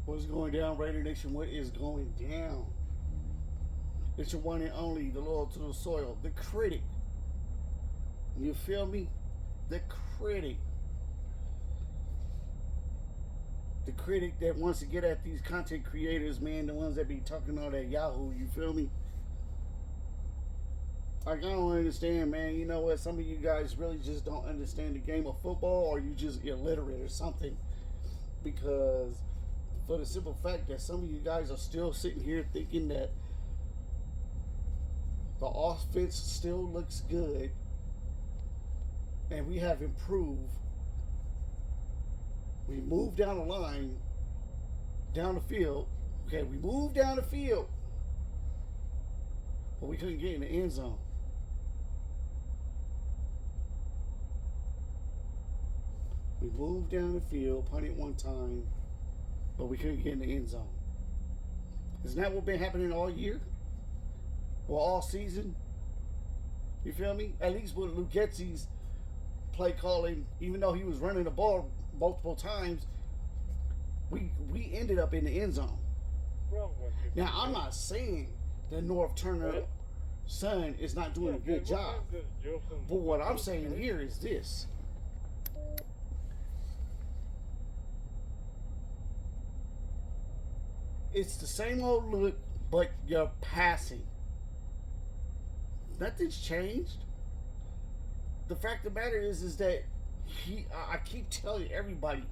What's going down, Raider Nation? What is going down? It's your one and only, the loyal to the soil, the critic. You feel me? The critic. The critic that wants to get at these content creators, man, the ones that be talking all that Yahoo, you feel me? Like, I don't understand, man. You know what? Some of you guys really just don't understand the game of football, or you just illiterate or something. Because for the simple fact that some of you guys are still sitting here thinking that the offense still looks good and we have improved. We moved down the line, down the field. Okay, we moved down the field, but we couldn't get in the end zone. We moved down the field, punted one time, but we couldn't get in the end zone. Isn't that what's been happening all year? Well, all season? You feel me? At least with Lugetzi's play calling, even though he was running the ball multiple times, we ended up in the end zone. Now, I'm not saying that Norv Turner's son is not doing a good job. But what I'm saying here is this. It's the same old look, but you're passing. Nothing's changed. The fact of the matter is that I keep telling everybody,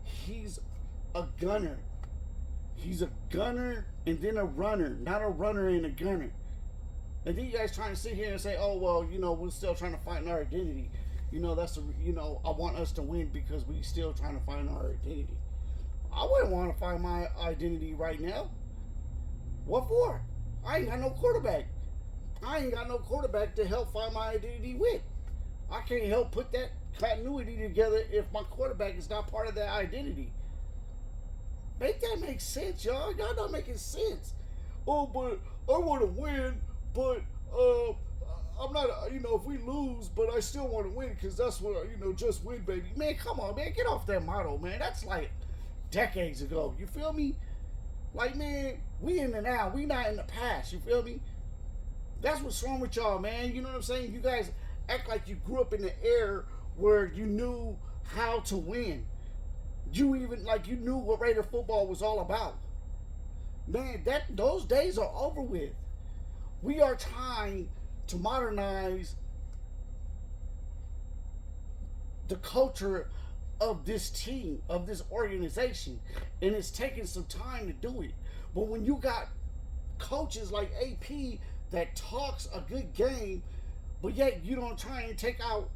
he's a gunner. He's a gunner and then a runner, not a runner and a gunner. And then you guys trying to sit here and say, oh, well, you know, we're still trying to find our identity. You know, I want us to win because we still trying to find our identity. I wouldn't want to find my identity right now. What for? I ain't got no quarterback. I ain't got no quarterback to help find my identity with. I can't help put that continuity together if my quarterback is not part of that identity. Make that make sense, y'all. Y'all not making sense. Oh, but I want to win, but I'm not, if we lose, but I still want to win because that's what, just win, baby. Man, come on, man. Get off that motto, man. That's like decades ago. You feel me? Like, man, we in the now. We not in the past. You feel me? That's what's wrong with y'all, man. You know what I'm saying? You guys act like you grew up in the era where you knew how to win. You knew what Raider football was all about. Man, those days are over with. We are trying to modernize the culture of this team, of this organization, and it's taking some time to do it. But when you got coaches like AP that talks a good game, but yet you don't try and take out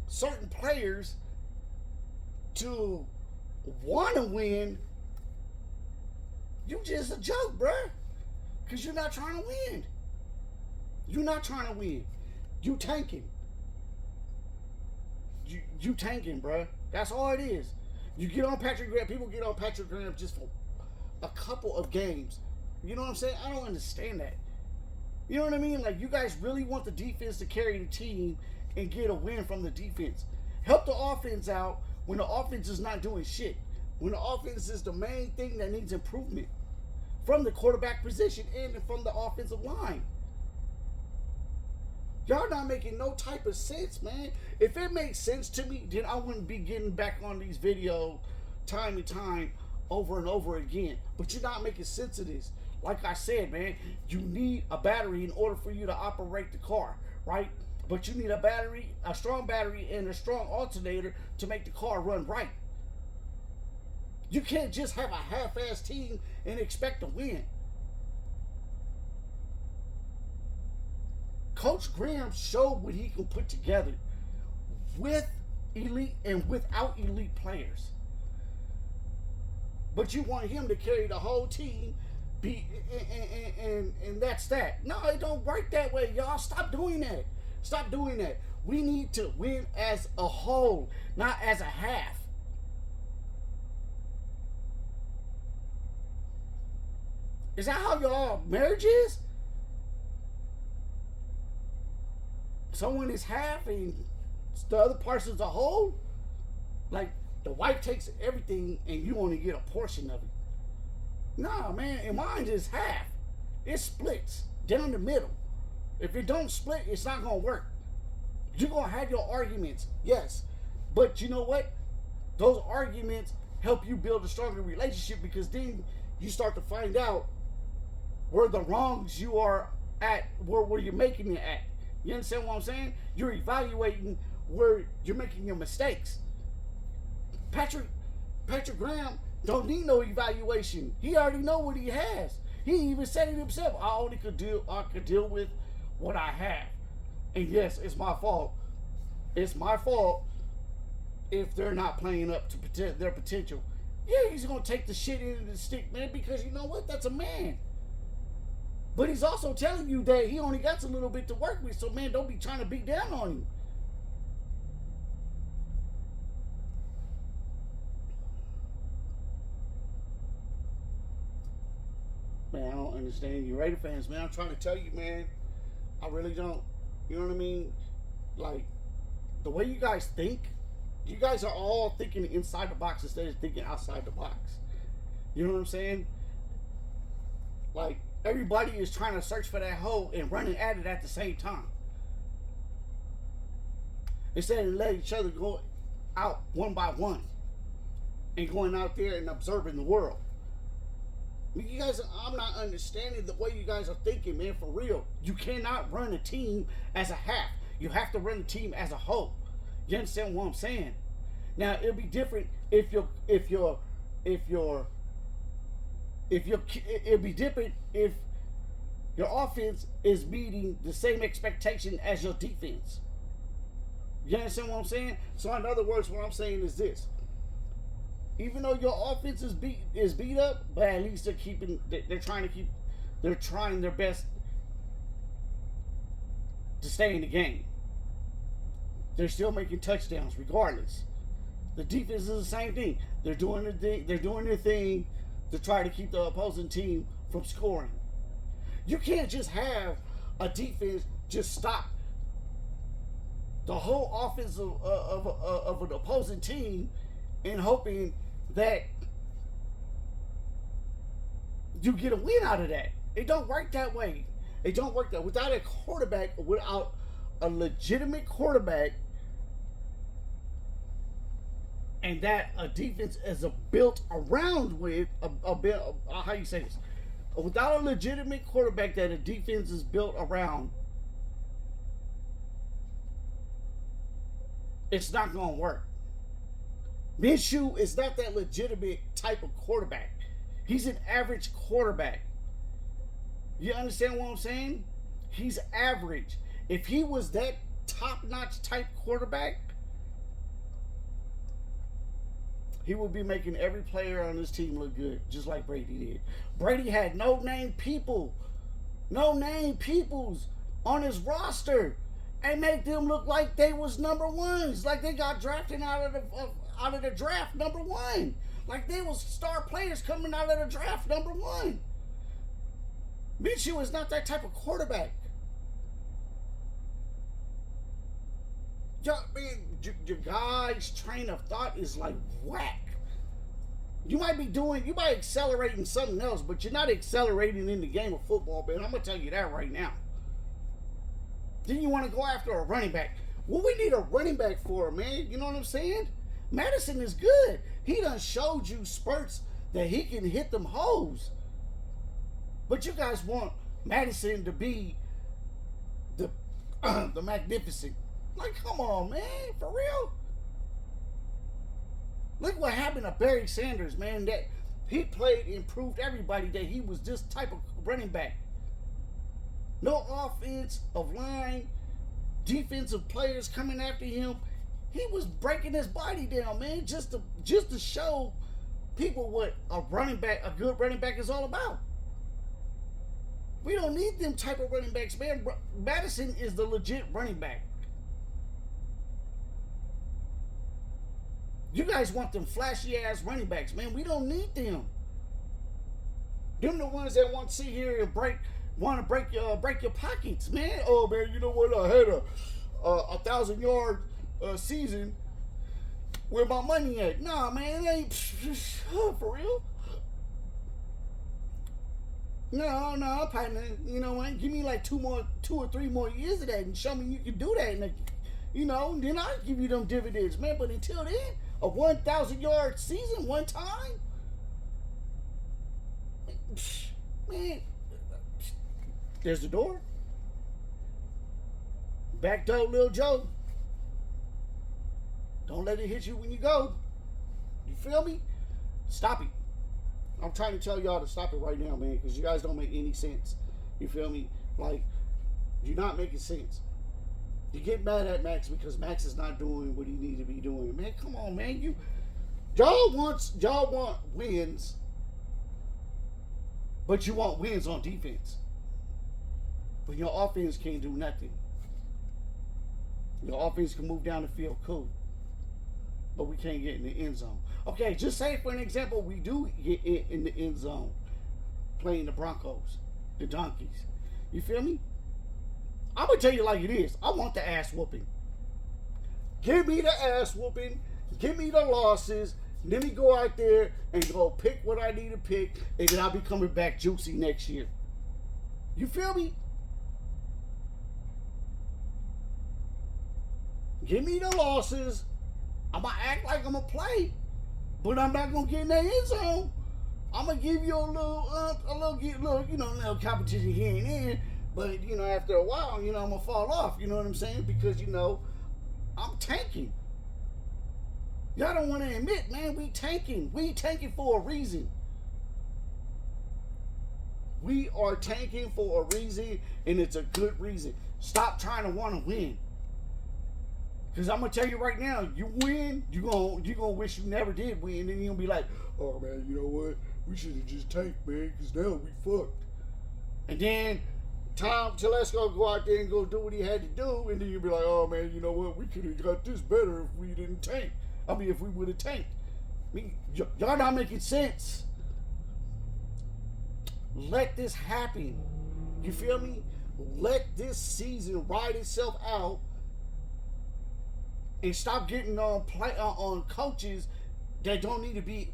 certain players to want to win, you just a joke, bruh. Because you're not trying to win. You're not trying to win. You tanking. You tanking, bruh. That's all it is. You get on Patrick Graham. People get on Patrick Graham just for a couple of games. You know what I'm saying? I don't understand that. You know what I mean? Like, you guys really want the defense to carry the team and get a win from the defense. Help the offense out when the offense is not doing shit. When the offense is the main thing that needs improvement from the quarterback position and from the offensive line. Y'all not making no type of sense, man. If it makes sense to me, then I wouldn't be getting back on these videos time and time over and over again. But you're not making sense of this. Like I said, man, you need a battery in order for you to operate the car, right? But you need a battery, a strong battery, and a strong alternator to make the car run right. You can't just have a half-ass team and expect to win. Coach Graham showed what he can put together with elite and without elite players. But you want him to carry the whole team, and that's that. No, it don't work that way, y'all. Stop doing that. Stop doing that. We need to win as a whole, not as a half. Is that how y'all marriage is? Someone is half and the other person's a whole? Like, The wife takes everything and you only get a portion of it. Nah, man, and mine is half. It splits down the middle. If it don't split, it's not gonna work. You're gonna have your arguments, yes. But you know what? Those arguments help you build a stronger relationship, because then you start to find out where the wrongs you are at, where you're making it at. You understand what I'm saying? You're evaluating where you're making your mistakes. Patrick Graham don't need no evaluation. He already know what he has. He even said it himself. I could deal with what I have. And yes, it's my fault. It's my fault if they're not playing up to their potential. Yeah, he's gonna take the shit into the stick, man, because you know what? That's a man. But he's also telling you that he only got a little bit to work with. So man, don't be trying to beat down on him. Man, I don't understand you Raider fans, man. I'm trying to tell you, man. I really don't. You know what I mean? Like, the way you guys think, you guys are all thinking inside the box instead of thinking outside the box. You know what I'm saying? Like, everybody is trying to search for that hole and running at it at the same time. Instead of letting each other go out one by one and going out there and observing the world. You guys, I'm not understanding the way you guys are thinking, man, for real. You cannot run a team as a half. You have to run a team as a whole. You understand what I'm saying? Now, it'll be different it'll be different if your offense is meeting the same expectation as your defense. You understand what I'm saying? So in other words, what I'm saying is this. Even though your offense is beat up, but at least they're trying their best to stay in the game. They're still making touchdowns regardless. The defense is the same thing. They're doing their thing to try to keep the opposing team from scoring. You can't just have a defense just stop the whole offense of an opposing team and hoping that you get a win out of that. It don't work that way. It don't work that. Without a legitimate quarterback, and that a defense is built around with how you say this? Without a legitimate quarterback that a defense is built around, it's not gonna work. Minshew is not that legitimate type of quarterback. He's an average quarterback. You understand what I'm saying? He's average. If he was that top-notch type quarterback, he would be making every player on his team look good, just like Brady did. Brady had no-name peoples on his roster and make them look like they was number ones, like they got drafted out of the draft number one, like they was star players coming out of the draft number one. Minshew is not that type of quarterback. Your guy's train of thought is like whack. You might accelerating something else, but you're not accelerating in the game of football, man. I'm gonna tell you that right now. Then you want to go after a running back. What we need a running back for, man? You know what I'm saying? Madison is good. He done showed you spurts that he can hit them holes. But you guys want Madison to be the magnificent. Like, come on, man, for real. Look what happened to Barry Sanders, man. That he played and proved everybody that he was this type of running back. No offensive line, defensive players coming after him. He was breaking his body down, man, just to show people what a good running back is all about. We don't need them type of running backs, man. Madison is the legit running back. You guys want them flashy ass running backs, man. We don't need them. Them the ones that want to sit here and break your pockets, man. Oh man, you know what? I had a 1,000-yard season, Where my money at? Nah, man, it ain't for real. No, partner. You know what? Give me like 2 or 3 more years of that and show me you can do that. And then I'll give you them dividends, man. But until then, a 1,000-yard season one time, man. There's the door. Back door, Lil Joe. Don't let it hit you when you go. You feel me? Stop it. I'm trying to tell y'all to stop it right now, man, because you guys don't make any sense. You feel me? Like, you're not making sense. You get mad at Max because Max is not doing what he needs to be doing. Man, come on, man. Y'all want wins, but you want wins on defense. But your offense can't do nothing. Your offense can move down the field, cool. But we can't get in the end zone. Okay, just say for an example, we do get in the end zone playing the Broncos, the Donkeys. You feel me? I'm going to tell you like it is. I want the ass whooping. Give me the ass whooping. Give me the losses. Let me go out there and go pick what I need to pick, and then I'll be coming back juicy next year. You feel me? Give me the losses. I'm going to act like I'm going to play, but I'm not going to get in that end zone. I'm going to give you a little competition here and there, but, after a while, I'm going to fall off, you know what I'm saying? Because, I'm tanking. Y'all don't want to admit, man, we tanking. We tanking for a reason. We are tanking for a reason, and it's a good reason. Stop trying to want to win. Because I'm going to tell you right now, you win, you're gonna wish you never did win. And then you're going to be like, oh, man, you know what? We should have just tanked, man, because now we fucked. And then Tom Telesco go out there and go do what he had to do. And then you'll be like, oh, man, you know what? We could have got this better if we didn't tank. If we would have tanked. Y'all not making sense. Let this happen. You feel me? Let this season ride itself out. And stop getting on coaches that don't need to be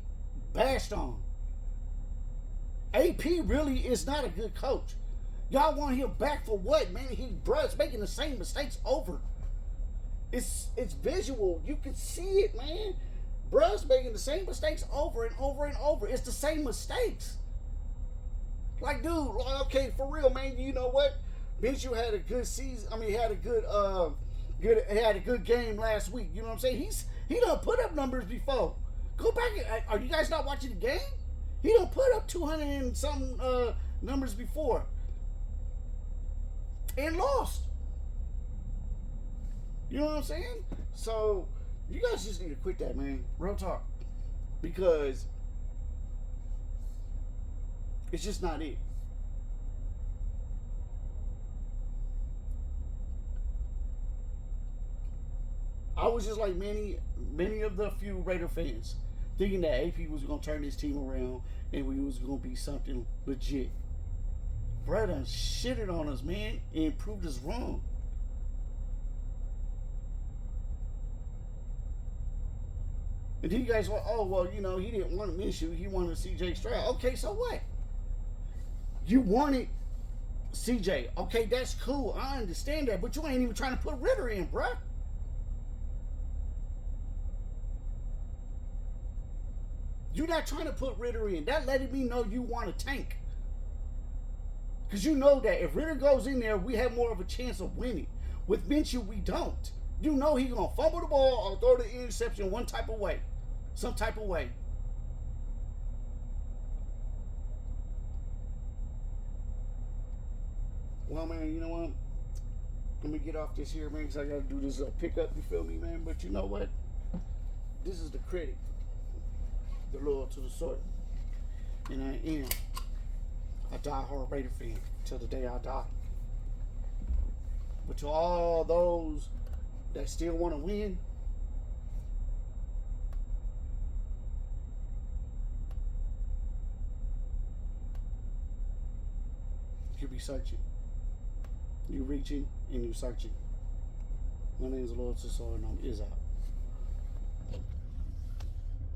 bashed on. AP really is not a good coach. Y'all want him back for what, man? Bruh's making the same mistakes over. It's visual. You can see it, man. Bruh's making the same mistakes over and over and over. It's the same mistakes. Like, dude, okay, for real, man. You know what? Minshew had a good season. Had a good game last week. You know what I'm saying? He done put up numbers before. Go back. Are you guys not watching the game? He done put up 200 and something numbers before and lost. You know what I'm saying? So you guys just need to quit that, man. Real talk, because it's just not it. I was just like many of the few Raider fans, thinking that AP was going to turn his team around and we was going to be something legit. Bruh done shitted on us, man, and proved us wrong. And then you guys were, oh, well, he didn't want Minshew. He wanted CJ Stroud. Okay, so what? You wanted CJ. Okay, that's cool. I understand that. But you ain't even trying to put Ritter in, bruh. You're not trying to put Ritter in. That letting me know you want to tank. Because you know that if Ritter goes in there, we have more of a chance of winning. With Minshew, we don't. You know he's going to fumble the ball or throw the interception one type of way. Some type of way. Well, man, you know what? Let me get off this here, man, because I got to do this pickup, you feel me, man? But you know what? This is the critic. The loyal to the soil. And I am a die-hard Raider fan till the day I die. But to all those that still want to win, you be searching. You reaching and you searching. My name is Loyal to the Soil and I'm is out.